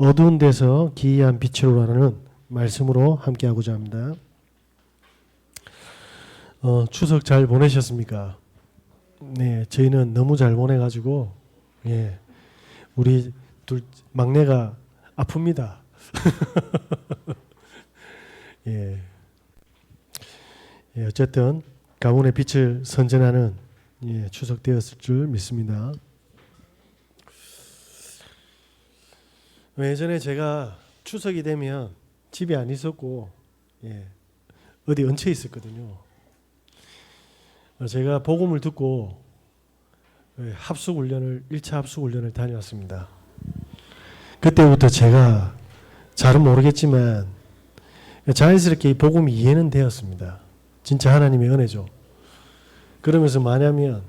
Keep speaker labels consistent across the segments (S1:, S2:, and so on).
S1: 어두운 데서 기이한 빛으로라는 말씀으로 함께하고자 합니다. 추석 잘 보내셨습니까? 네, 저희는 너무 잘 보내가지고 우리 둘 막내가 아픕니다. 어쨌든 가문의 빛을 선전하는 추석 되었을 줄 믿습니다. 예전에 제가 추석이 되면 집에 안 있었고 어디 얹혀 있었거든요. 제가 복음을 듣고 합숙훈련을 1차 합숙훈련을 다녀왔습니다. 그때부터 제가 잘은 모르겠지만 자연스럽게 이 복음이 이해는 되었습니다. 진짜 하나님의 은혜죠. 그러면서 뭐냐면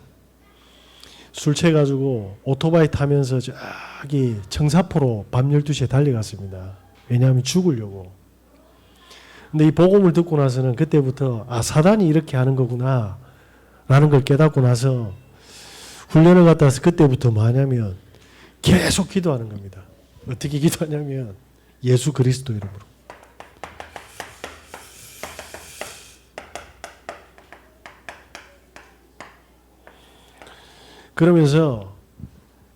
S1: 술 취해가지고 오토바이 타면서 저기 청사포로 밤 12시에 달려갔습니다. 왜냐하면 죽으려고. 근데 이 복음을 듣고 나서는 그때부터 사단이 이렇게 하는 거구나 라는 걸 깨닫고 나서 훈련을 갔다 와서 그때부터 뭐냐면 계속 기도하는 겁니다. 어떻게 기도하냐면 예수 그리스도 이름으로. 그러면서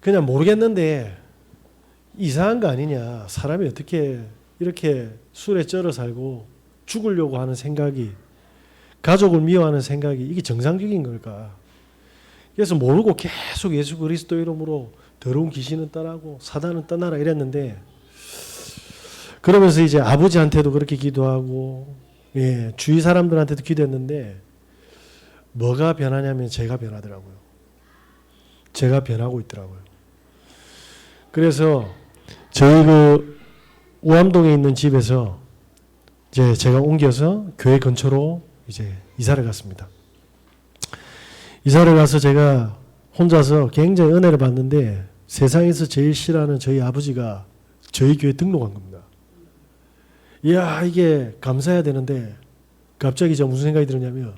S1: 그냥 모르겠는데 이상한 거 아니냐. 사람이 어떻게 이렇게 술에 쩔어 살고 죽으려고 하는 생각이, 가족을 미워하는 생각이 이게 정상적인 걸까. 그래서 모르고 계속 예수 그리스도 이름으로 더러운 귀신은 떠나고 사단은 떠나라 이랬는데, 그러면서 이제 아버지한테도 그렇게 기도하고 주위 사람들한테도 기도했는데 뭐가 변하냐면 제가 변하더라고요. 제가 변하고 있더라고요. 그래서 저희 그 우암동에 있는 집에서 이제 제가 옮겨서 교회 근처로 이제 이사를 갔습니다. 이사를 가서 제가 혼자서 굉장히 은혜를 받는데 세상에서 제일 싫어하는 저희 아버지가 저희 교회 등록한 겁니다. 이야, 이게 감사해야 되는데 갑자기 제가 무슨 생각이 들었냐면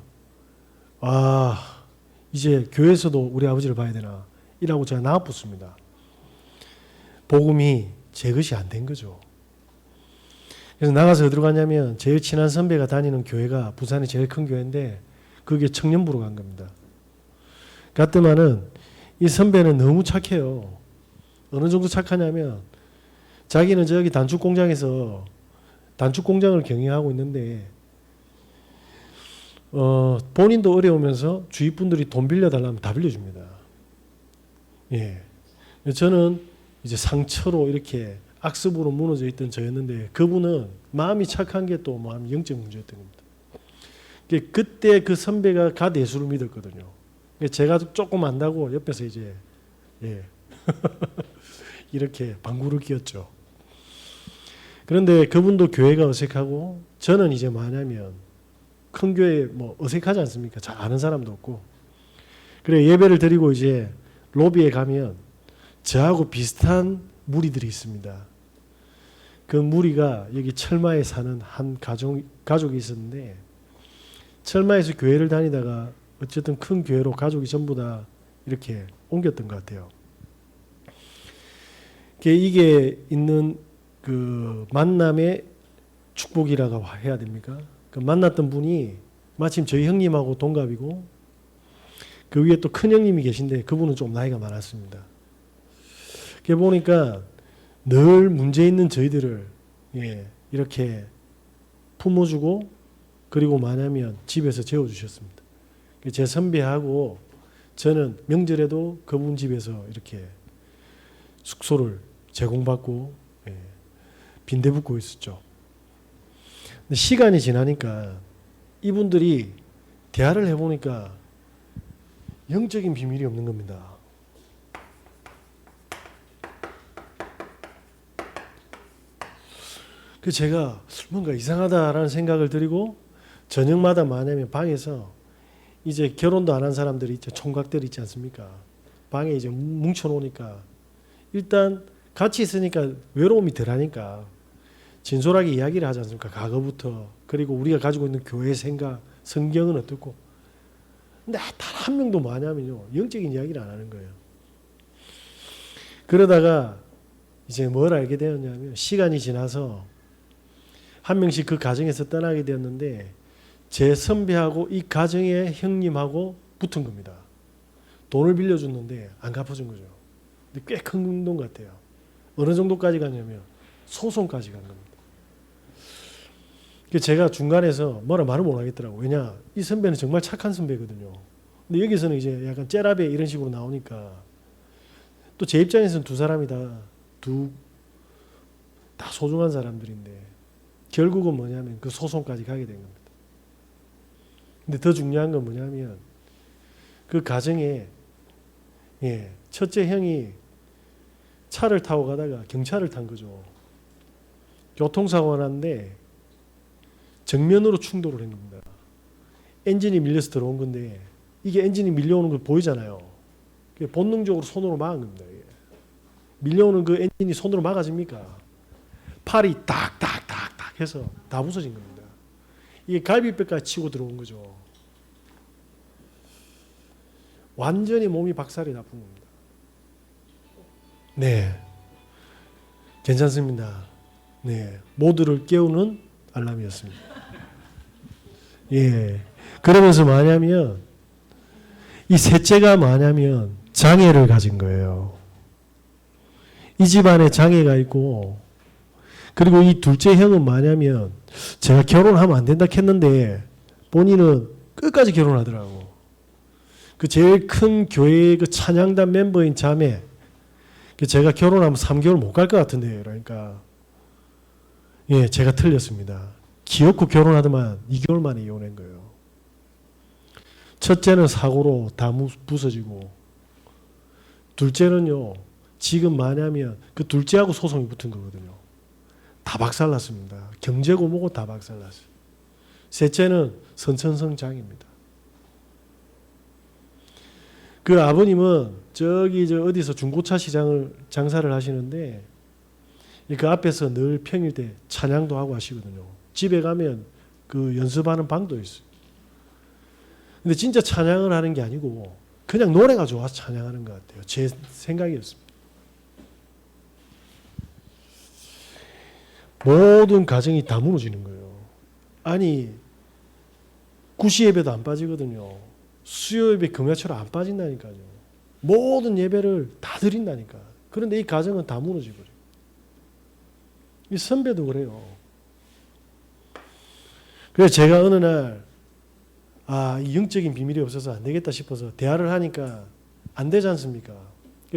S1: 이제 교회에서도 우리 아버지를 봐야 되나 이라고 제가 나와붙습니다. 복음이 제 것이 안 된 거죠. 그래서 나가서 어디로 갔냐면 제일 친한 선배가 다니는 교회가 부산의 제일 큰 교회인데 그게 청년부로 간 겁니다. 갔더만은 이 선배는 너무 착해요. 어느 정도 착하냐면 자기는 저기 단축 공장에서 단축 공장을 경영하고 있는데 본인도 어려우면서 주위 분들이 돈 빌려달라면 다 빌려줍니다. 저는 이제 상처로 이렇게 악습으로 무너져 있던 저였는데 그분은 마음이 착한 게 또 마음 영적 문제였던 겁니다. 그때 그 선배가 갓 예수를 믿었거든요. 제가 조금 안다고 옆에서 이제 이렇게 방구를 끼웠죠. 그런데 그분도 교회가 어색하고 저는 이제 뭐냐면 큰 교회 뭐 어색하지 않습니까? 잘 아는 사람도 없고. 그래 예배를 드리고 이제 로비에 가면 저하고 비슷한 무리들이 있습니다. 그 무리가 여기 철마에 사는 한 가족이 있었는데 철마에서 교회를 다니다가 어쨌든 큰 교회로 가족이 전부 다 이렇게 옮겼던 것 같아요. 이게 있는 그 만남의 축복이라고 해야 됩니까? 그 만났던 분이 마침 저희 형님하고 동갑이고 그 위에 또 큰 형님이 계신데 그분은 좀 나이가 많았습니다. 그게 보니까 늘 문제 있는 저희들을 이렇게 품어주고 그리고 뭐냐면 집에서 재워주셨습니다. 제 선배하고 저는 명절에도 그분 집에서 이렇게 숙소를 제공받고 빈대붙고 있었죠. 근데 시간이 지나니까 이분들이 대화를 해보니까 영적인 비밀이 없는 겁니다. 제가 뭔가 이상하다라는 생각을 드리고 저녁마다 뭐냐면 방에서 이제 결혼도 안 한 사람들이 있죠. 총각들이 있지 않습니까? 방에 이제 뭉쳐놓으니까 일단 같이 있으니까 외로움이 덜하니까 진솔하게 이야기를 하지 않습니까? 과거부터. 그리고 우리가 가지고 있는 교회의 생각, 성경은 어떻고. 근데 단 한 명도 뭐냐면요. 영적인 이야기를 안 하는 거예요. 그러다가 이제 뭘 알게 되었냐면 시간이 지나서 한 명씩 그 가정에서 떠나게 되었는데 제 선배하고 이 가정의 형님하고 붙은 겁니다. 돈을 빌려줬는데 안 갚아준 거죠. 근데 꽤 큰 돈 같아요. 어느 정도까지 갔냐면 소송까지 간 겁니다. 제가 중간에서 뭐라 말을 못 하겠더라고요. 왜냐, 이 선배는 정말 착한 선배거든요. 근데 여기서는 이제 약간 째라베 이런 식으로 나오니까 또 제 입장에서는 두 사람이 다 소중한 사람들인데 결국은 뭐냐면 그 소송까지 가게 된 겁니다. 근데 더 중요한 건 뭐냐면 그 가정에 첫째 형이 차를 타고 가다가 경찰을 탄 거죠. 교통사고가 났는데 정면으로 충돌을 한 겁니다. 엔진이 밀려서 들어온 건데 이게 엔진이 밀려오는 거 보이잖아요. 본능적으로 손으로 막은 겁니다. 밀려오는 그 엔진이 손으로 막아집니까? 팔이 딱딱딱딱 해서 다 부서진 겁니다. 이게 갈비뼈까지 치고 들어온 거죠. 완전히 몸이 박살이 나쁜 겁니다. 네, 괜찮습니다. 네, 모두를 깨우는 알람이었습니다. 예, 그러면서 뭐냐면 이 셋째가 뭐냐면 장애를 가진 거예요. 이 집안에 장애가 있고, 그리고 이 둘째 형은 뭐냐면 제가 결혼하면 안 된다 했는데 본인은 끝까지 결혼하더라고. 그 제일 큰 교회의 그 찬양단 멤버인 자매, 제가 결혼하면 3개월 못 갈 것 같은데요. 그러니까 제가 틀렸습니다. 기어코 결혼하더만 2개월 만에 이혼한 거예요. 첫째는 사고로 다 부서지고, 둘째는요 지금 뭐냐면 그 둘째하고 소송이 붙은 거거든요. 다 박살났습니다. 경제고 뭐고 다 박살났어요. 셋째는 선천성장입니다. 그 아버님은 저기 어디서 중고차 시장을 장사를 하시는데 그 앞에서 늘 평일 때 찬양도 하고 하시거든요. 집에 가면 그 연습하는 방도 있어요. 근데 진짜 찬양을 하는 게 아니고 그냥 노래가 좋아서 찬양하는 것 같아요. 제 생각이었습니다. 모든 가정이 다 무너지는 거예요. 아니, 구시 예배도 안 빠지거든요. 수요 예배 금요처럼 안 빠진다니까요. 모든 예배를 다 드린다니까. 그런데 이 가정은 다 무너지버려요. 이 선배도 그래요. 그래서 제가 어느 날 이 영적인 비밀이 없어서 안 되겠다 싶어서 대화를 하니까 안 되지 않습니까?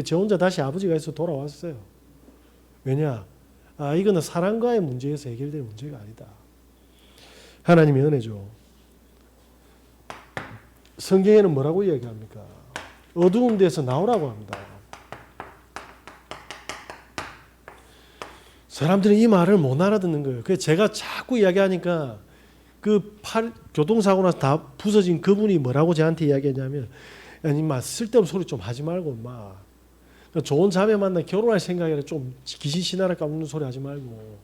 S1: 저 혼자 다시 아버지가 해서 돌아왔어요. 왜냐? 이거는 사랑과의 문제에서 해결될 문제가 아니다. 하나님의 은혜죠. 성경에는 뭐라고 이야기합니까? 어두운 데서 나오라고 합니다. 사람들은 이 말을 못 알아듣는 거예요. 그래서 제가 자꾸 이야기하니까 교통사고 나서 다 부서진 그분이 뭐라고 저한테 이야기했냐면, 아니, 쓸데없는 소리 좀 하지 말고, 좋은 자매 만나 결혼할 생각이라 좀 귀신신하라 까먹는 소리 하지 말고.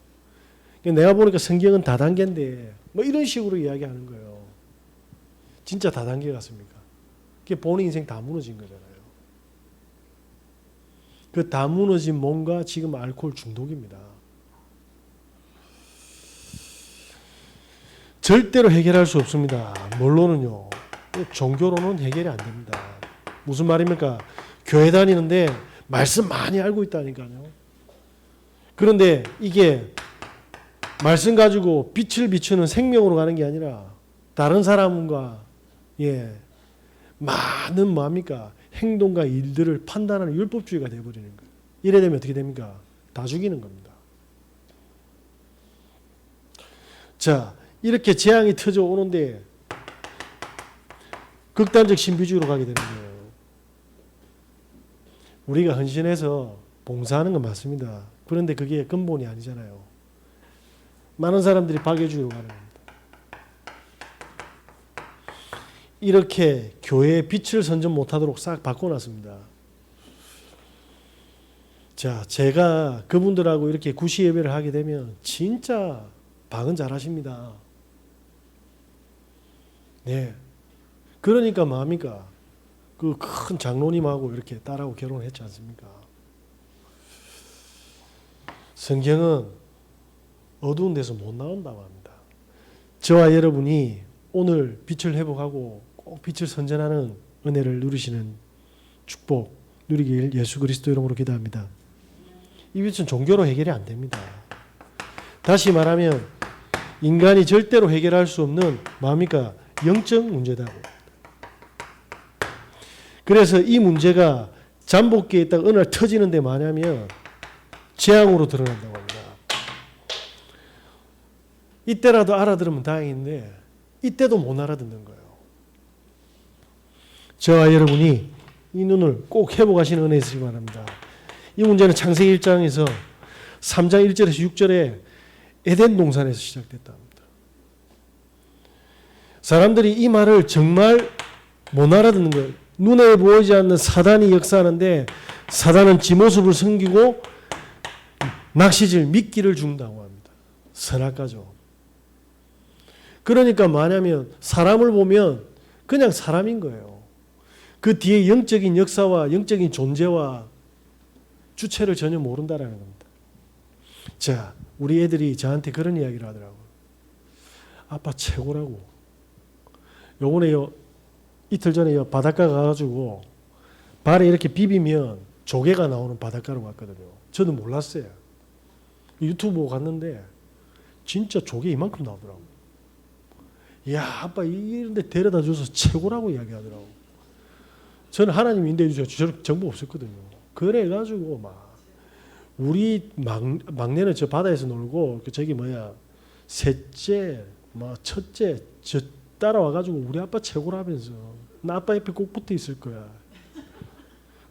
S1: 내가 보니까 성경은 다단계인데, 이런 식으로 이야기하는 거예요. 진짜 다단계 같습니까? 그게 본인 인생 다 무너진 거잖아요. 그 다 무너진 몸과 지금 알코올 중독입니다. 절대로 해결할 수 없습니다. 뭘로는요? 종교로는 해결이 안 됩니다. 무슨 말입니까? 교회 다니는데 말씀 많이 알고 있다니까요. 그런데 이게 말씀 가지고 빛을 비추는 생명으로 가는 게 아니라 다른 사람과 많은 뭐합니까? 행동과 일들을 판단하는 율법주의가 되어버리는 거예요. 이래 되면 어떻게 됩니까? 다 죽이는 겁니다. 자, 이렇게 재앙이 터져 오는데 극단적 신비주의로 가게 되는 거예요. 우리가 헌신해서 봉사하는 건 맞습니다. 그런데 그게 근본이 아니잖아요. 많은 사람들이 박애주의로 가는 겁니다. 이렇게 교회의 빛을 선전 못하도록 싹 바꿔놨습니다. 자, 제가 그분들하고 이렇게 구시 예배를 하게 되면 진짜 방언 잘하십니다. 네. 그러니까 뭐합니까? 그 큰 장로님하고 이렇게 딸하고 결혼했지 않습니까? 성경은 어두운 데서 못 나온다고 합니다. 저와 여러분이 오늘 빛을 회복하고 꼭 빛을 선전하는 은혜를 누리시는 축복 누리길 예수 그리스도 이름으로 기도합니다. 이 빛은 종교로 해결이 안 됩니다. 다시 말하면 인간이 절대로 해결할 수 없는 뭡니까? 영적 문제다. 그래서 이 문제가 잠복기에 있다가 어느 날 터지는데 뭐냐면 재앙으로 드러난다고 합니다. 이때라도 알아들으면 다행인데 이때도 못 알아듣는 거예요. 저와 여러분이 이 눈을 꼭 회복하시는 은혜 있으시기 바랍니다. 이 문제는 창세기 1장에서 3장 1절에서 6절에 에덴 동산에서 시작됐다 합니다. 사람들이 이 말을 정말 못 알아듣는 거예요. 눈에 보이지 않는 사단이 역사하는데 사단은 지 모습을 숨기고 낚시질 미끼를 준다고 합니다. 선악과죠. 그러니까 뭐냐면 사람을 보면 그냥 사람인 거예요. 그 뒤에 영적인 역사와 영적인 존재와 주체를 전혀 모른다라는 겁니다. 자, 우리 애들이 저한테 그런 이야기를 하더라고요. 아빠 최고라고. 요번에 이틀 전에 바닷가 가가지고 발에 이렇게 비비면 조개가 나오는 바닷가로 갔거든요. 저도 몰랐어요. 유튜브 보고 갔는데 진짜 조개 이만큼 나오더라고요. 이야, 아빠 이런 데 데려다 줘서 최고라고 이야기하더라고요. 저는 하나님이 인도해 주셔서 정보 없었거든요. 그래가지고 막 우리 막내는 저 바다에서 놀고 저기 셋째, 첫째 저 따라와가지고 우리 아빠 최고라면서 나 아빠 옆에 꼭 붙어 있을 거야.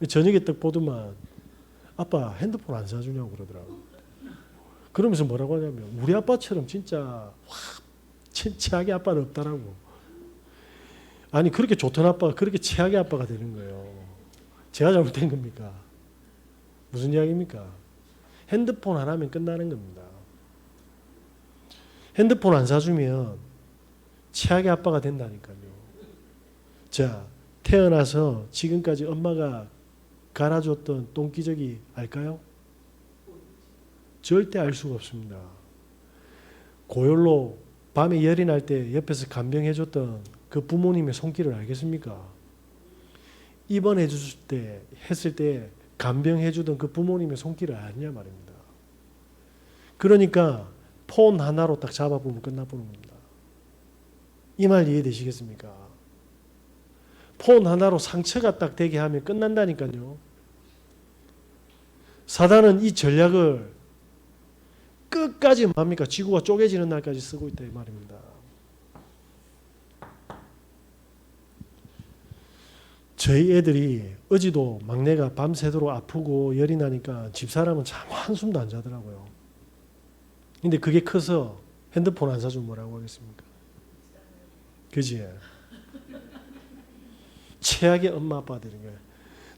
S1: 저녁에 딱 보더만 아빠 핸드폰 안 사주냐고 그러더라고. 그러면서 뭐라고 하냐면 우리 아빠처럼 진짜 최악의 아빠는 없다라고. 아니 그렇게 좋던 아빠가 그렇게 최악의 아빠가 되는 거예요. 제가 잘못된 겁니까? 무슨 이야기입니까? 핸드폰 안 하면 끝나는 겁니다. 핸드폰 안 사주면 최악의 아빠가 된다니까요. 자, 태어나서 지금까지 엄마가 갈아줬던 똥기저귀 알까요? 절대 알 수가 없습니다. 고열로 밤에 열이 날 때 옆에서 간병해줬던 그 부모님의 손길을 알겠습니까? 입원해 줬을 때 했을 때 간병해주던 그 부모님의 손길을 아냐 말입니다. 그러니까 폰 하나로 딱 잡아보면 끝나보는 겁니다. 이 말 이해되시겠습니까? 폰 하나로 상처가 딱 되게 하면 끝난다니까요. 사단은 이 전략을 끝까지 뭡니까? 지구가 쪼개지는 날까지 쓰고 있다 이 말입니다. 저희 애들이 어제도 막내가 밤새도록 아프고 열이 나니까 집사람은 참 한숨도 안 자더라고요. 근데 그게 커서 핸드폰 안 사주면 뭐라고 하겠습니까? 그지? 최악의 엄마 아빠가 되는 거예요.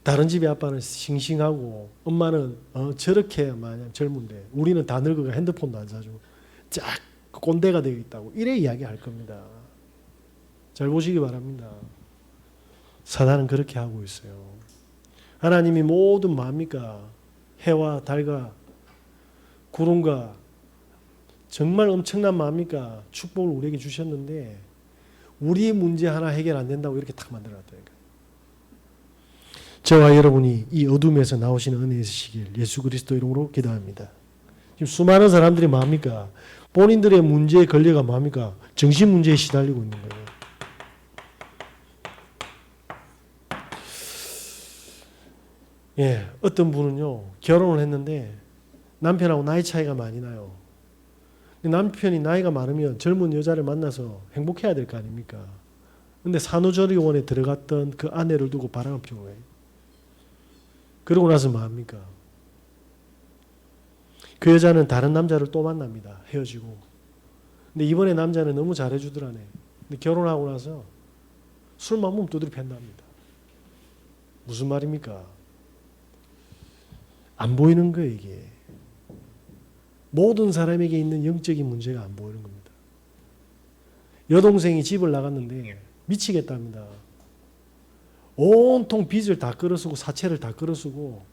S1: 다른 집의 아빠는 싱싱하고 엄마는 저렇게 마냥 젊은데 우리는 다 늙어가 핸드폰도 안 사주고 쫙 꼰대가 되어 있다고 이래 이야기할 겁니다. 잘 보시기 바랍니다. 사단은 그렇게 하고 있어요. 하나님이 모든 뭡니까? 해와 달과 구름과 정말 엄청난 뭡니까? 축복을 우리에게 주셨는데 우리 문제 하나 해결 안 된다고 이렇게 탁 만들어놨다니까요. 저와 여러분이 이 어둠에서 나오시는 은혜의 시길 예수 그리스도 이름으로 기도합니다. 지금 수많은 사람들이 뭡니까? 본인들의 문제에 걸려가 뭡니까? 정신 문제에 시달리고 있는 거예요. 예, 어떤 분은요 결혼을 했는데 남편하고 나이 차이가 많이 나요. 남편이 나이가 많으면 젊은 여자를 만나서 행복해야 될 거 아닙니까? 근데 산후조리원에 들어갔던 그 아내를 두고 바람을 피운 거예요. 그러고 나서 뭐합니까? 그 여자는 다른 남자를 또 만납니다. 헤어지고. 근데 이번에 남자는 너무 잘해주더라네. 근데 결혼하고 나서 술만 먹으면 두드려 팬답니다. 무슨 말입니까? 안 보이는 거예요 이게. 모든 사람에게 있는 영적인 문제가 안 보이는 겁니다. 여동생이 집을 나갔는데 미치겠답니다. 온통 빚을 다 끌어쓰고 사채를 다 끌어쓰고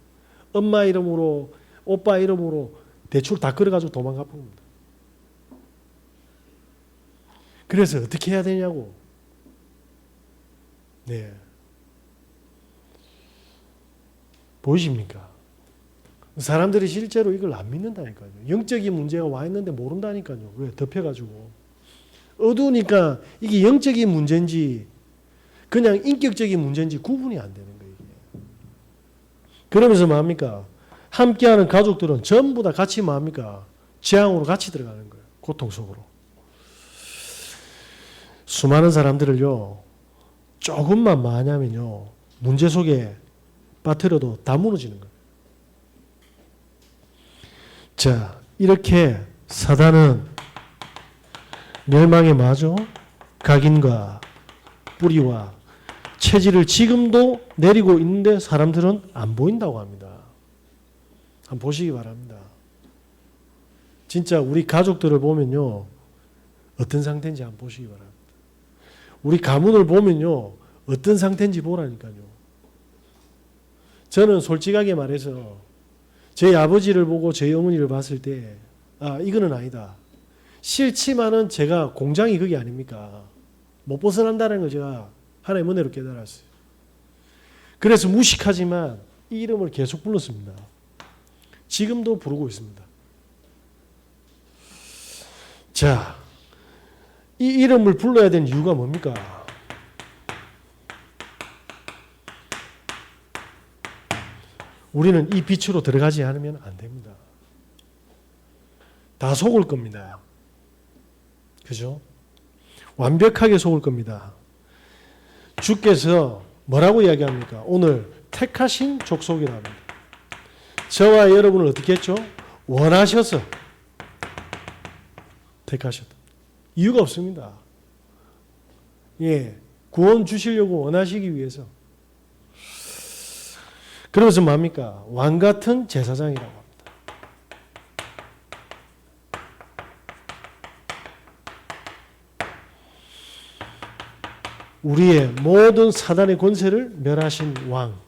S1: 엄마 이름으로 오빠 이름으로 대출 다 끌어가지고 도망가 봅니다. 그래서 어떻게 해야 되냐고. 네. 보이십니까? 사람들이 실제로 이걸 안 믿는다니까요. 영적인 문제가 와 있는데 모른다니까요. 왜? 덮여가지고. 어두우니까 이게 영적인 문제인지 그냥 인격적인 문제인지 구분이 안 되는 거예요. 이게. 그러면서 뭐합니까? 함께하는 가족들은 전부 다 같이 뭐합니까? 재앙으로 같이 들어가는 거예요. 고통 속으로. 수많은 사람들을요. 조금만 뭐하냐면요. 문제 속에 빠뜨려도 다 무너지는 거예요. 자, 이렇게 사단은 멸망의 마저 각인과 뿌리와 체질을 지금도 내리고 있는데 사람들은 안 보인다고 합니다. 한번 보시기 바랍니다. 진짜 우리 가족들을 보면요. 어떤 상태인지 한번 보시기 바랍니다. 우리 가문을 보면요. 어떤 상태인지 보라니까요. 저는 솔직하게 말해서 저희 아버지를 보고 저희 어머니를 봤을 때 이거는 아니다. 싫지만은 제가 공장이 그게 아닙니까? 못 벗어난다는 걸 제가 하나님의 은혜로 깨달았어요. 그래서 무식하지만 이 이름을 계속 불렀습니다. 지금도 부르고 있습니다. 자, 이 이름을 불러야 되는 이유가 뭡니까? 우리는 이 빛으로 들어가지 않으면 안 됩니다. 다 속을 겁니다. 그죠? 완벽하게 속을 겁니다. 주께서 뭐라고 이야기합니까? 오늘 택하신 족속이라고 합니다. 저와 여러분을 어떻게 했죠? 원하셔서 택하셨다. 이유가 없습니다. 예, 구원 주시려고 원하시기 위해서. 그러면서 뭡니까? 왕 같은 제사장이라고 합니다. 우리의 모든 사단의 권세를 멸하신 왕.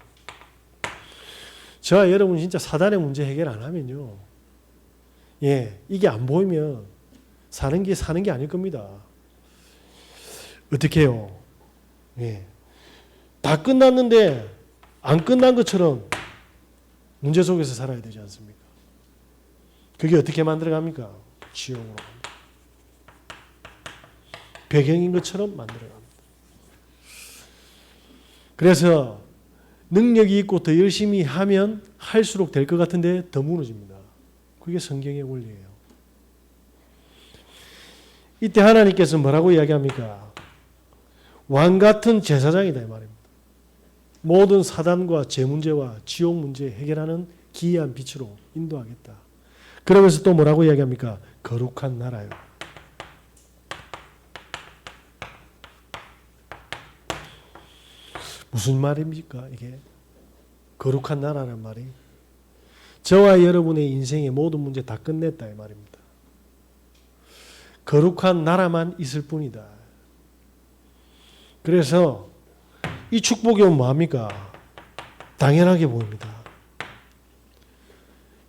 S1: 저와 여러분 진짜 사단의 문제 해결 안 하면요. 예, 이게 안 보이면 사는 게 아닐 겁니다. 어떻게 해요? 예. 다 끝났는데 안 끝난 것처럼 문제 속에서 살아야 되지 않습니까? 그게 어떻게 만들어갑니까? 지옥으로 갑니다. 배경인 것처럼 만들어갑니다. 그래서 능력이 있고 더 열심히 하면 할수록 될 것 같은데 더 무너집니다. 그게 성경의 원리예요. 이때 하나님께서 뭐라고 이야기합니까? 왕 같은 제사장이다 이 말입니다. 모든 사단과 죄 문제와 지옥 문제 해결하는 기이한 빛으로 인도하겠다. 그러면서 또 뭐라고 이야기합니까? 거룩한 나라요. 무슨 말입니까? 이게 거룩한 나라란 말이 저와 여러분의 인생의 모든 문제 다 끝냈다 이 말입니다. 거룩한 나라만 있을 뿐이다. 그래서 이 축복이 오면 뭐합니까? 당연하게 보입니다.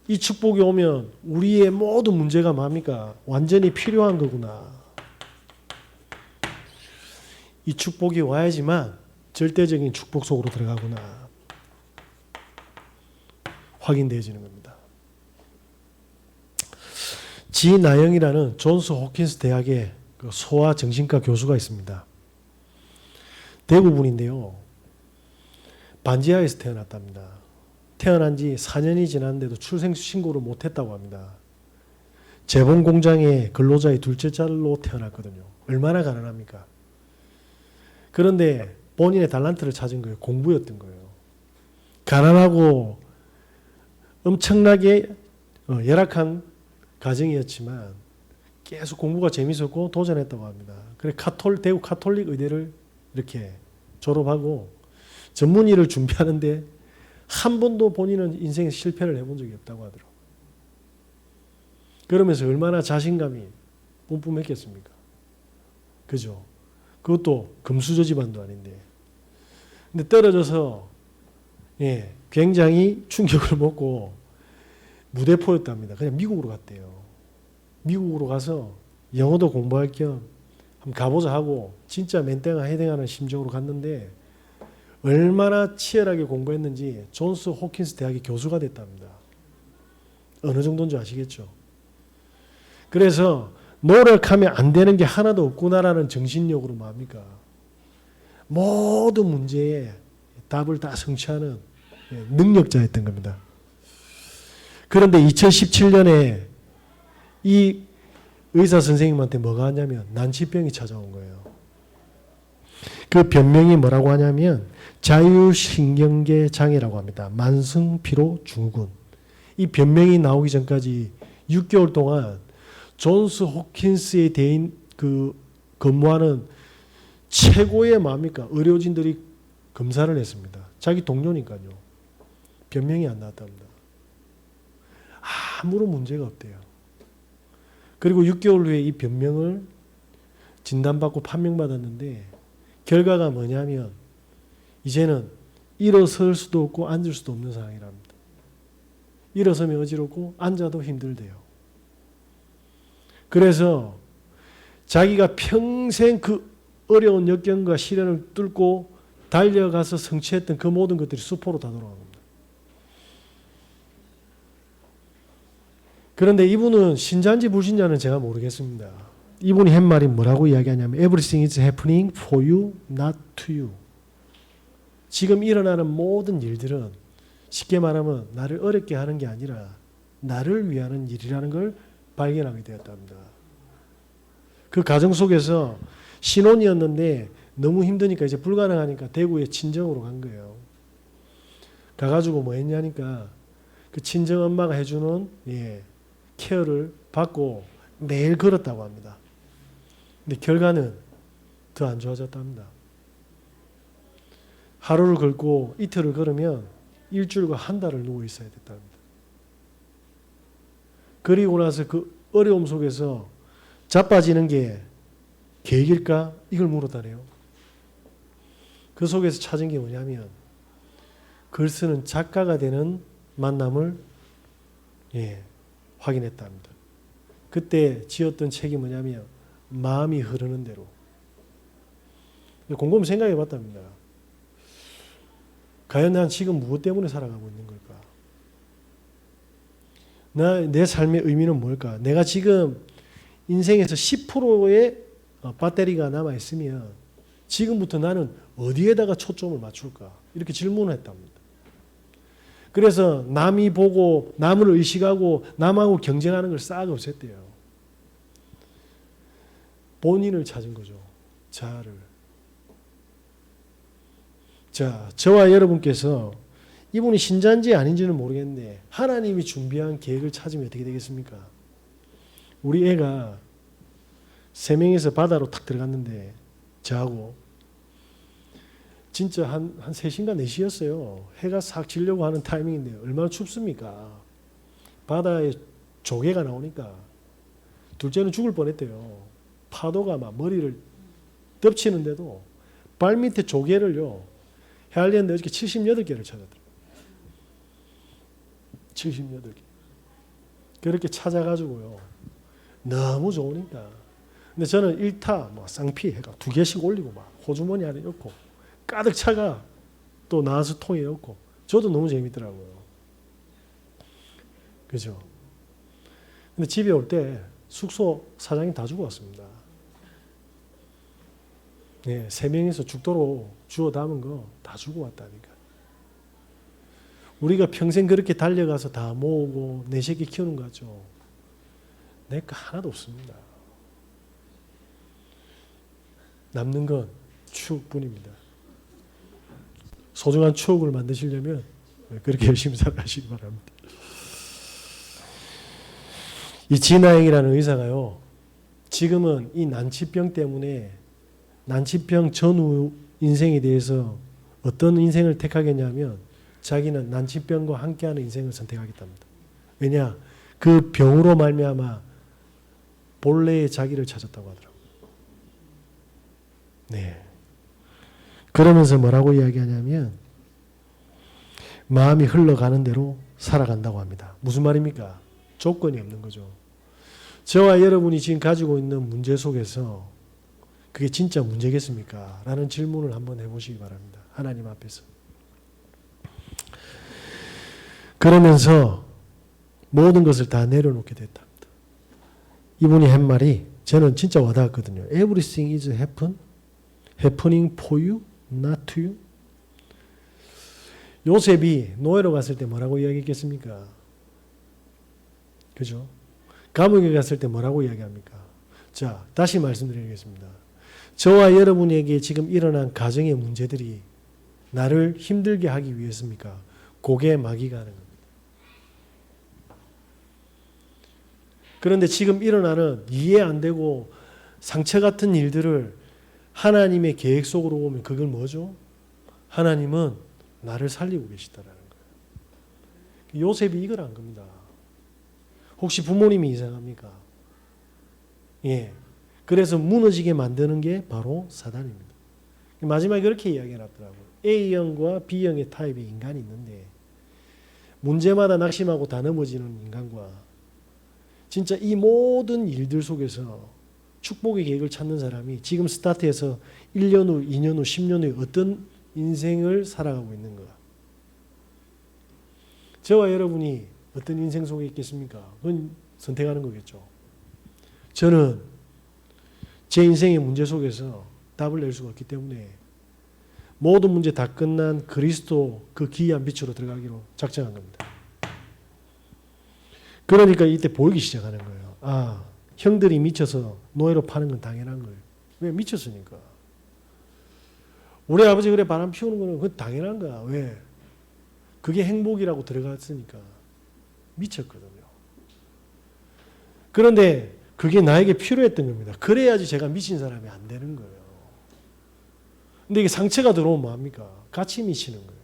S1: 이 축복이 오면 우리의 모든 문제가 뭐합니까? 완전히 필요한 거구나. 이 축복이 와야지만 절대적인 축복 속으로 들어가구나. 확인되어지는 겁니다. 지 나영이라는 존스 호킨스 대학의 소아 정신과 교수가 있습니다. 대구 분인데요. 반지하에서 태어났답니다. 태어난 지 4년이 지났는데도 출생 신고를 못했다고 합니다. 재봉 공장의 근로자의 둘째 딸로 태어났거든요. 얼마나 가난합니까? 그런데 본인의 달란트를 찾은 거예요. 공부였던 거예요. 가난하고 엄청나게 열악한 가정이었지만 계속 공부가 재밌었고 도전했다고 합니다. 그래 대구 카톨릭 의대를 이렇게 졸업하고 전문의를 준비하는데 한 번도 본인은 인생에 실패를 해본 적이 없다고 하더라고요. 그러면서 얼마나 자신감이 뿜뿜했겠습니까? 그죠? 그것도 금수저 집안도 아닌데. 근데 떨어져서 굉장히 충격을 먹고 무대포였답니다. 그냥 미국으로 갔대요. 미국으로 가서 영어도 공부할 겸 한번 가보자 하고 진짜 맨땅아 헤딩하는 심정으로 갔는데 얼마나 치열하게 공부했는지 존스 호킨스 대학의 교수가 됐답니다. 어느 정도인지 아시겠죠? 그래서 노력하면 안 되는 게 하나도 없구나라는 정신력으로 뭡니까? 모든 문제에 답을 다 성취하는 능력자였던 겁니다. 그런데 2017년에 이 의사 선생님한테 뭐가 왔냐면 난치병이 찾아온 거예요. 그 변명이 뭐라고 하냐면 자율신경계 장애라고 합니다. 만성피로증후군. 이 변명이 나오기 전까지 6개월 동안 존스 호킨스의 대인 근무하는 최고의 뭡니까? 의료진들이 검사를 했습니다. 자기 동료니까요. 변명이 안 나왔답니다. 아무런 문제가 없대요. 그리고 6개월 후에 이 변명을 진단받고 판명받았는데 결과가 뭐냐면 이제는 일어설 수도 없고 앉을 수도 없는 상황이랍니다. 일어서면 어지럽고 앉아도 힘들대요. 그래서 자기가 평생 그 어려운 역경과 시련을 뚫고 달려가서 성취했던 그 모든 것들이 수포로 다 돌아간 겁니다. 그런데 이분은 신자인지 불신자는 제가 모르겠습니다. 이분이 한 말이 뭐라고 이야기하냐면 Everything is happening for you, not to you. 지금 일어나는 모든 일들은 쉽게 말하면 나를 어렵게 하는 게 아니라 나를 위하는 일이라는 걸 발견하게 되었답니다. 그 과정 속에서 신혼이었는데 너무 힘드니까 이제 불가능하니까 대구에 친정으로 간 거예요. 가가지고 뭐 했냐니까 그 친정 엄마가 해주는 케어를 받고 매일 걸었다고 합니다. 근데 결과는 더 안 좋아졌답니다. 하루를 걷고 이틀을 걸으면 일주일과 한 달을 누워 있어야 됐답니다. 그리고 나서 그 어려움 속에서 자빠지는 게 계획일까? 이걸 물었다네요. 그 속에서 찾은 게 뭐냐면 글 쓰는 작가가 되는 만남을 확인했답니다. 그때 지었던 책이 뭐냐면 마음이 흐르는 대로. 곰곰이 생각해 봤답니다. 과연 난 지금 무엇 때문에 살아가고 있는 걸까? 내 삶의 의미는 뭘까? 내가 지금 인생에서 10%의 배터리가 남아있으면 지금부터 나는 어디에다가 초점을 맞출까? 이렇게 질문을 했답니다. 그래서 남이 보고 남을 의식하고 남하고 경쟁하는 걸 싹 없앴대요. 본인을 찾은 거죠. 자아를. 자, 저와 여러분께서 이분이 신자인지 아닌지는 모르겠는데 하나님이 준비한 계획을 찾으면 어떻게 되겠습니까? 우리 애가 3명이서 바다로 탁 들어갔는데 저하고 진짜 한 3시인가 4시였어요. 해가 싹 지려고 하는 타이밍인데 얼마나 춥습니까? 바다에 조개가 나오니까 둘째는 죽을 뻔했대요. 파도가 막 머리를 덮치는데도 발밑에 조개를요. 헤알리는데 어저께 78개를 찾았더라고요. 78개. 그렇게 찾아가지고요. 너무 좋으니까. 근데 저는 1타 쌍피 해가 2개씩 올리고 막 호주머니 안에 넣고 가득 차가 또 나와서 통에 넣고 저도 너무 재밌더라고요. 그죠? 근데 집에 올 때 숙소 사장님 다 주고 왔습니다. 3명이서 죽도록 주워 담은 거 다 주고 왔다니까. 우리가 평생 그렇게 달려가서 다 모으고 내 새끼 키우는 거 같죠? 내 거 하나도 없습니다. 남는 건 추억뿐입니다. 소중한 추억을 만드시려면 그렇게 열심히 살아가시기 바랍니다. 이 진아영이라는 의사가요. 지금은 이 난치병 때문에 난치병 전후 인생에 대해서 어떤 인생을 택하겠냐면 자기는 난치병과 함께하는 인생을 선택하겠답니다. 왜냐? 그 병으로 말미암아 본래의 자기를 찾았다고 하더라고요. 네. 그러면서 뭐라고 이야기하냐면 마음이 흘러가는 대로 살아간다고 합니다. 무슨 말입니까? 조건이 없는 거죠. 저와 여러분이 지금 가지고 있는 문제 속에서 그게 진짜 문제겠습니까? 라는 질문을 한번 해보시기 바랍니다. 하나님 앞에서. 그러면서 모든 것을 다 내려놓게 됐답니다. 이분이 한 말이 저는 진짜 와닿았거든요. Everything is happening for you, not to you. 요셉이 노예로 갔을 때 뭐라고 이야기했겠습니까? 그죠? 감옥에 갔을 때 뭐라고 이야기합니까? 자, 다시 말씀드리겠습니다. 저와 여러분에게 지금 일어난 가정의 문제들이 나를 힘들게 하기 위해서입니까? 그게 마귀가 하는 겁니다. 그런데 지금 일어나는 이해 안 되고 상처 같은 일들을 하나님의 계획 속으로 보면 그걸 뭐죠? 하나님은 나를 살리고 계시다라는 거예요. 요셉이 이걸 한 겁니다. 혹시 부모님이 이상합니까? 예. 그래서 무너지게 만드는 게 바로 사단입니다. 마지막에 그렇게 이야기해놨더라고요. A형과 B형의 타입의 인간이 있는데 문제마다 낙심하고 다 넘어지는 인간과 진짜 이 모든 일들 속에서 축복의 계획을 찾는 사람이 지금 스타트해서 1년 후, 2년 후, 10년 후에 어떤 인생을 살아가고 있는가. 저와 여러분이 어떤 인생 속에 있겠습니까? 그건 선택하는 거겠죠. 저는 제 인생의 문제 속에서 답을 낼 수가 없기 때문에 모든 문제 다 끝난 그리스도 그 기이한 빛으로 들어가기로 작정한 겁니다. 그러니까 이때 보이기 시작하는 거예요. 아, 형들이 미쳐서 노예로 파는 건 당연한 거예요. 왜? 미쳤으니까. 우리 아버지 그래 바람 피우는 거는 그건 당연한 거야. 왜? 그게 행복이라고 들어갔으니까. 미쳤거든요. 그런데 그게 나에게 필요했던 겁니다. 그래야지 제가 미친 사람이 안 되는 거예요. 근데 이게 상처가 들어오면 뭐합니까? 같이 미치는 거예요.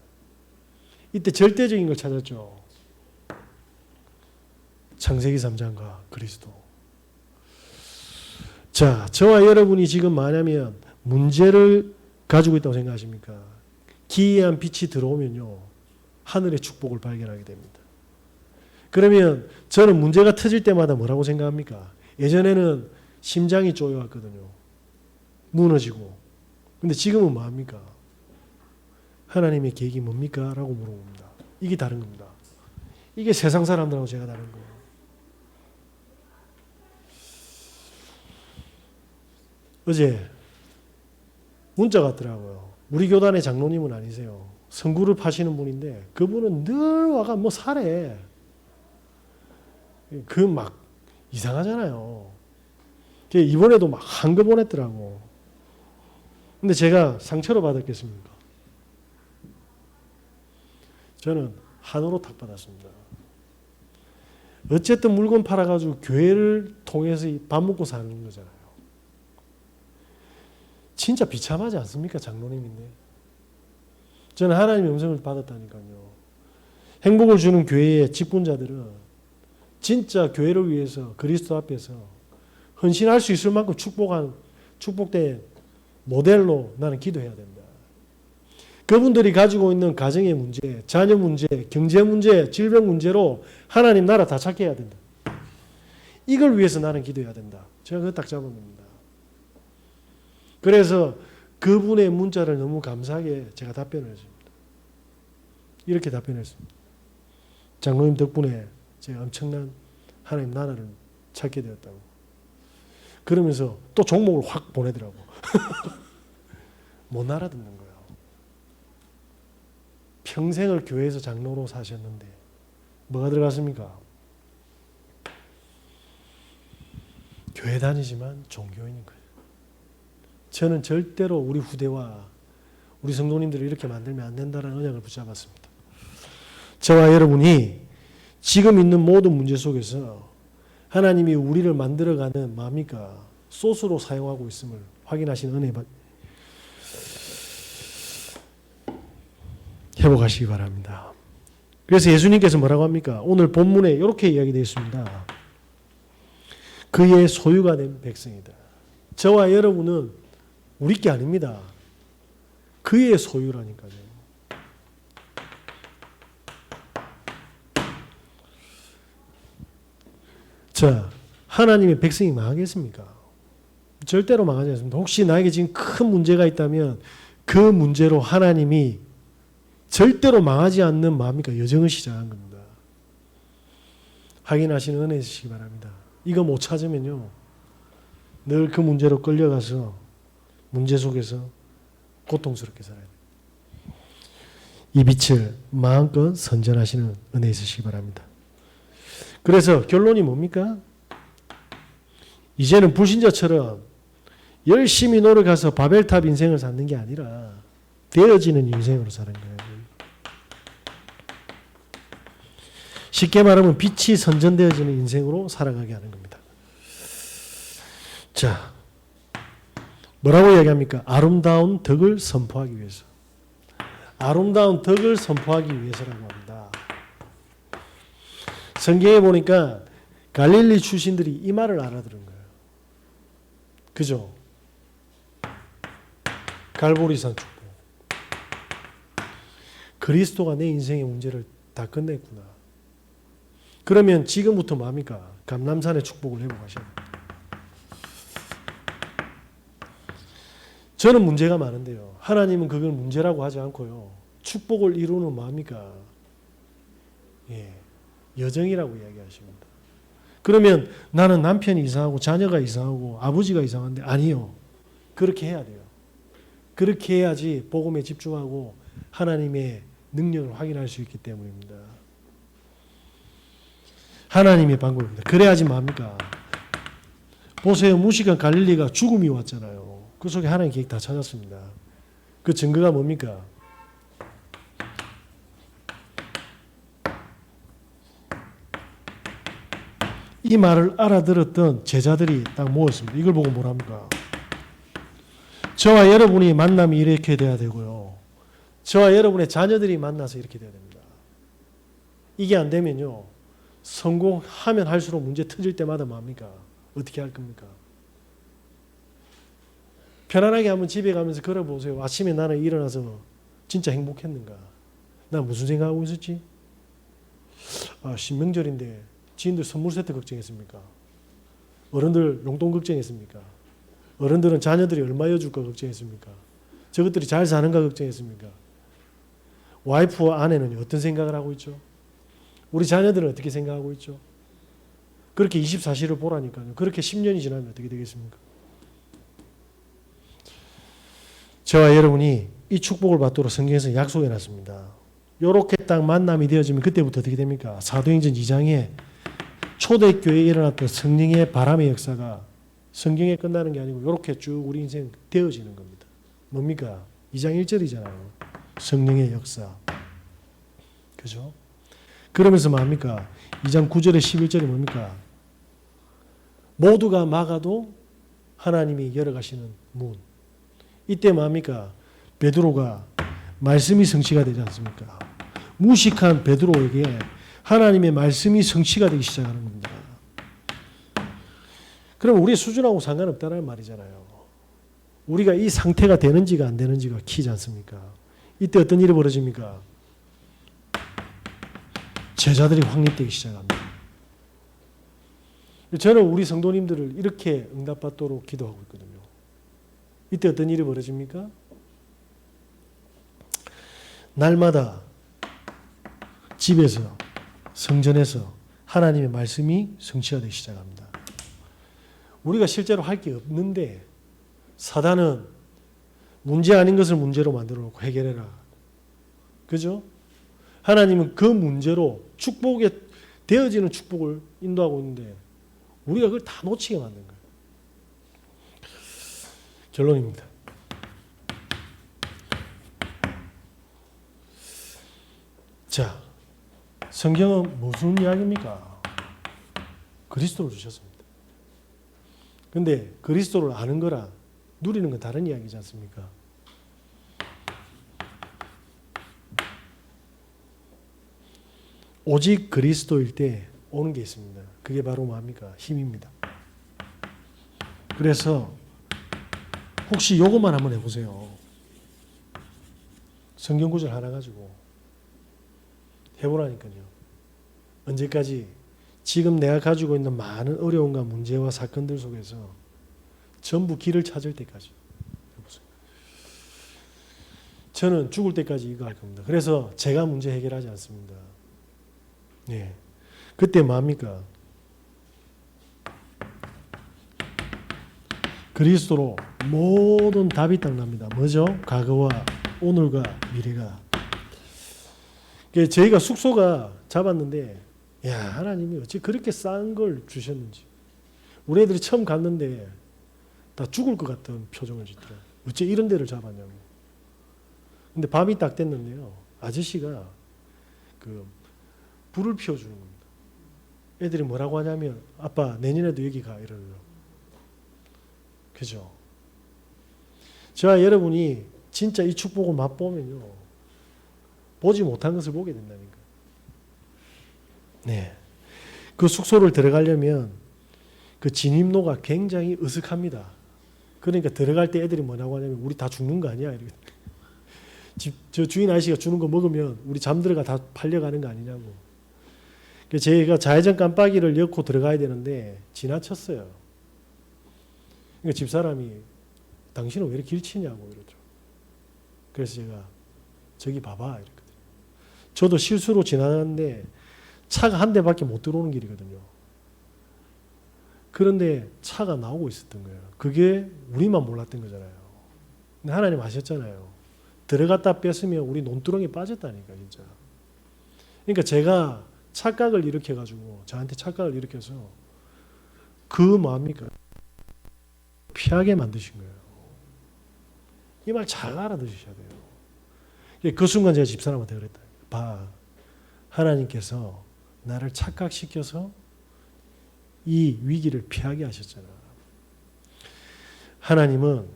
S1: 이때 절대적인 걸 찾았죠. 창세기 3장과 그리스도. 자, 저와 여러분이 지금 뭐냐면 문제를 가지고 있다고 생각하십니까? 기이한 빛이 들어오면요. 하늘의 축복을 발견하게 됩니다. 그러면 저는 문제가 터질 때마다 뭐라고 생각합니까? 예전에는 심장이 쪼여왔거든요. 무너지고. 근데 지금은 뭐합니까? 하나님의 계획이 뭡니까? 라고 물어봅니다. 이게 다른 겁니다. 이게 세상 사람들하고 제가 다른 거예요. 어제 문자가 왔더라고요. 우리 교단의 장로님은 아니세요. 성구를 파시는 분인데 그분은 늘 와가 뭐 사래. 그 막 이상하잖아요. 이번에도 막 한 거 보냈더라고. 근데 제가 상처로 받았겠습니까? 저는 한우로 탁 받았습니다. 어쨌든 물건 팔아가지고 교회를 통해서 밥 먹고 사는 거잖아요. 진짜 비참하지 않습니까? 장로님인데. 저는 하나님의 음성을 받았다니까요. 행복을 주는 교회의 직분자들은 진짜 교회를 위해서 그리스도 앞에서 헌신할 수 있을 만큼 축복된 모델로 나는 기도해야 된다. 그분들이 가지고 있는 가정의 문제, 자녀 문제, 경제 문제, 질병 문제로 하나님 나라 다 찾게 해야 된다. 이걸 위해서 나는 기도해야 된다. 제가 그거 딱 잡은 겁니다. 그래서 그분의 문자를 너무 감사하게 제가 답변을 했습니다. 이렇게 답변했습니다. 장로님 덕분에 제가 엄청난 하나님 나라를 찾게 되었다고. 그러면서 또 종목을 확 보내더라고. 못 알아듣는 거예요. 평생을 교회에서 장로로 사셨는데 뭐가 들어갔습니까? 교회 다니지만 종교인인 거예요. 저는 절대로 우리 후대와 우리 성도님들을 이렇게 만들면 안 된다는 언약을 붙잡았습니다. 저와 여러분이 지금 있는 모든 문제 속에서 하나님이 우리를 만들어가는 뭡니까? 소스로 사용하고 있음을 확인하시는 은혜 회복하시기 바랍니다. 그래서 예수님께서 뭐라고 합니까? 오늘 본문에 이렇게 이야기되어 있습니다. 그의 소유가 된 백성이다. 저와 여러분은 우리 게 아닙니다. 그의 소유라니까요. 자, 하나님의 백성이 망하겠습니까? 절대로 망하지 않습니다. 혹시 나에게 지금 큰 문제가 있다면 그 문제로 하나님이 절대로 망하지 않는 마음이니까 여정을 시작한 겁니다. 확인하시는 은혜 있으시기 바랍니다. 이거 못 찾으면요, 늘 그 문제로 끌려가서 문제 속에서 고통스럽게 살아야 돼요. 이 빛을 마음껏 선전하시는 은혜 있으시기 바랍니다. 그래서 결론이 뭡니까? 이제는 불신자처럼 열심히 노력해서 바벨탑 인생을 사는 게 아니라 되어지는 인생으로 사는 거예요. 쉽게 말하면 빛이 선전되어지는 인생으로 살아가게 하는 겁니다. 자, 뭐라고 이야기합니까? 아름다운 덕을 선포하기 위해서. 아름다운 덕을 선포하기 위해서라고 합니다. 성경에 보니까 갈릴리 출신들이 이 말을 알아들은 거예요. 그죠? 갈보리산 축복. 그리스도가 내 인생의 문제를 다 끝냈구나. 그러면 지금부터 뭡니까? 감람산의 축복을 회복하셔야 됩니다. 저는 문제가 많은데요, 하나님은 그걸 문제라고 하지 않고요, 축복을 이루는 뭡니까? 여정이라고 이야기하십니다. 그러면 나는 남편이 이상하고 자녀가 이상하고 아버지가 이상한데, 아니요. 그렇게 해야 돼요. 그렇게 해야지 복음에 집중하고 하나님의 능력을 확인할 수 있기 때문입니다. 하나님의 방법입니다. 그래야지 뭡니까? 보세요. 무식한 갈릴리가 죽음이 왔잖아요. 그 속에 하나님의 계획 다 찾았습니다. 그 증거가 뭡니까? 이 말을 알아들었던 제자들이 딱 모였습니다. 이걸 보고 뭐랍니까? 저와 여러분이 만남이 이렇게 돼야 되고요, 저와 여러분의 자녀들이 만나서 이렇게 돼야 됩니다. 이게 안 되면요, 성공하면 할수록 문제 터질 때마다 뭡니까? 어떻게 할 겁니까? 편안하게 한번 집에 가면서 걸어보세요. 아침에 나는 일어나서 진짜 행복했는가? 나 무슨 생각하고 있었지? 신명절인데 지인들 선물 세트 걱정했습니까? 어른들 용돈 걱정했습니까? 어른들은 자녀들이 얼마 여줄까 걱정했습니까? 저것들이 잘 사는가 걱정했습니까? 와이프와 아내는 어떤 생각을 하고 있죠? 우리 자녀들은 어떻게 생각하고 있죠? 그렇게 24시를 보라니까요. 그렇게 10년이 지나면 어떻게 되겠습니까? 저와 여러분이 이 축복을 받도록 성경에서 약속해 놨습니다. 이렇게 딱 만남이 되어지면 그때부터 어떻게 됩니까? 사도행전 2장에 초대교회에 일어났던 성령의 바람의 역사가 성경에 끝나는 게 아니고 이렇게 쭉 우리 인생 되어지는 겁니다. 뭡니까? 2장 1절이잖아요. 성령의 역사. 그죠? 그러면서 뭡니까? 2장 9절에 11절이 뭡니까? 모두가 막아도 하나님이 열어가시는 문. 이때 뭡니까? 베드로가 말씀이 성취가 되지 않습니까? 무식한 베드로에게 하나님의 말씀이 성취가 되기 시작하는 겁니다. 그럼 우리의 수준하고 상관없다는 말이잖아요. 우리가 이 상태가 되는지가 안 되는지가 키지 않습니까? 이때 어떤 일이 벌어집니까? 제자들이 확립되기 시작합니다. 저는 우리 성도님들을 이렇게 응답받도록 기도하고 있거든요. 이때 어떤 일이 벌어집니까? 날마다 집에서, 성전에서 하나님의 말씀이 성취가 되기 시작합니다. 우리가 실제로 할 게 없는데 사단은 문제 아닌 것을 문제로 만들어 놓고 해결해라. 그죠? 하나님은 그 문제로 축복에 되어지는 축복을 인도하고 있는데 우리가 그걸 다 놓치게 만든 거예요. 결론입니다. 자, 성경은 무슨 이야기입니까? 그리스도를 주셨습니다. 근데 그리스도를 아는 거랑 누리는 건 다른 이야기지 않습니까? 오직 그리스도일 때 오는 게 있습니다. 그게 바로 뭡니까? 힘입니다. 그래서 혹시 요것만 한번 해보세요. 성경 구절 하나 가지고 해보라니까요. 언제까지? 지금 내가 가지고 있는 많은 어려움과 문제와 사건들 속에서 전부 길을 찾을 때까지. 저는 죽을 때까지 이거 할 겁니다. 그래서 제가 문제 해결하지 않습니다. 예. 그때 뭐합니까? 그리스도로 모든 답이 딱 납니다. 뭐죠? 과거와 오늘과 미래가. 저희가 숙소가 잡았는데, 야, 하나님이 어찌 그렇게 싼 걸 주셨는지. 우리 애들이 처음 갔는데 다 죽을 것 같은 표정을 짓더라고요. 어째 이런 데를 잡았냐고. 근데 밤이 딱 됐는데요. 아저씨가 불을 피워주는 겁니다. 애들이 뭐라고 하냐면, 아빠 내년에도 여기 가 이러려고. 그죠? 저와 여러분이 진짜 이 축복을 맛보면요, 보지 못한 것을 보게 된다니까. 네. 그 숙소를 들어가려면 그 진입로가 굉장히 으슥합니다. 그러니까 들어갈 때 애들이 뭐라고 하냐면, 우리 다 죽는 거 아니야? 이렇게. 저 주인 아저씨가 주는 거 먹으면 우리 잠들어가 다 팔려가는 거 아니냐고. 제가 좌회전 깜빡이를 엮고 들어가야 되는데 지나쳤어요. 그러니까 집사람이 당신은 왜 이렇게 길치냐고 이러죠. 그래서 제가 저기 봐봐 이랬거든요. 저도 실수로 지나가는데 차가 한 대밖에 못 들어오는 길이거든요. 그런데 차가 나오고 있었던 거예요. 그게 우리만 몰랐던 거잖아요. 근데 하나님 아셨잖아요. 들어갔다 뺐으면 우리 논두렁에 빠졌다니까 진짜. 그러니까 제가 착각을 일으켜가지고 저한테 착각을 일으켜서 뭐합니까? 피하게 만드신 거예요. 이 말 잘 알아들으셔야 돼요. 그 순간 제가 집사람한테 그랬다. 봐, 하나님께서 나를 착각시켜서 이 위기를 피하게 하셨잖아. 하나님은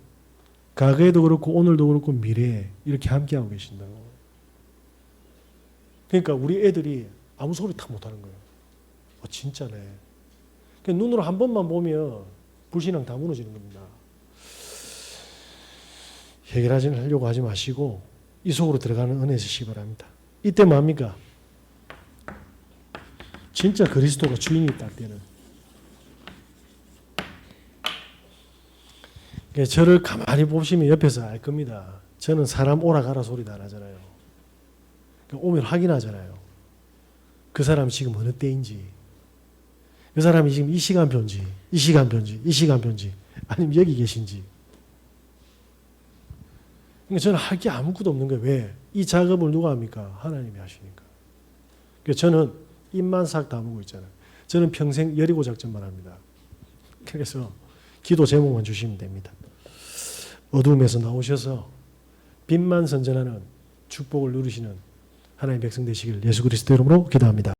S1: 과거에도 그렇고 오늘도 그렇고 미래에 이렇게 함께하고 계신다고. 그러니까 우리 애들이 아무 소리 다 못하는 거예요. 진짜네. 그러니까 눈으로 한 번만 보면 불신앙 다 무너지는 겁니다. 해결하려고 하지 마시고 이 속으로 들어가는 은혜에 쓰시기 바랍니다. 이때 뭐합니까? 진짜 그리스도가 주인이 있다 때는. 저를 가만히 보시면 옆에서 알 겁니다. 저는 사람 오라 가라 소리도 안 하잖아요. 오면 확인하잖아요. 그 사람이 지금 어느 때인지, 그 사람이 지금 이 시간표인지, 이 시간표인지, 이 시간표인지, 아니면 여기 계신지. 그러니까 저는 할 게 아무것도 없는 거예요. 왜? 이 작업을 누가 합니까? 하나님이 하시니까. 그러니까 저는 입만 싹 다물고 있잖아요. 저는 평생 여리고 작전만 합니다. 그래서 기도 제목만 주시면 됩니다. 어두움에서 나오셔서 빛만 선전하는 축복을 누리시는 하나님의 백성 되시길 예수 그리스도 이름으로 기도합니다.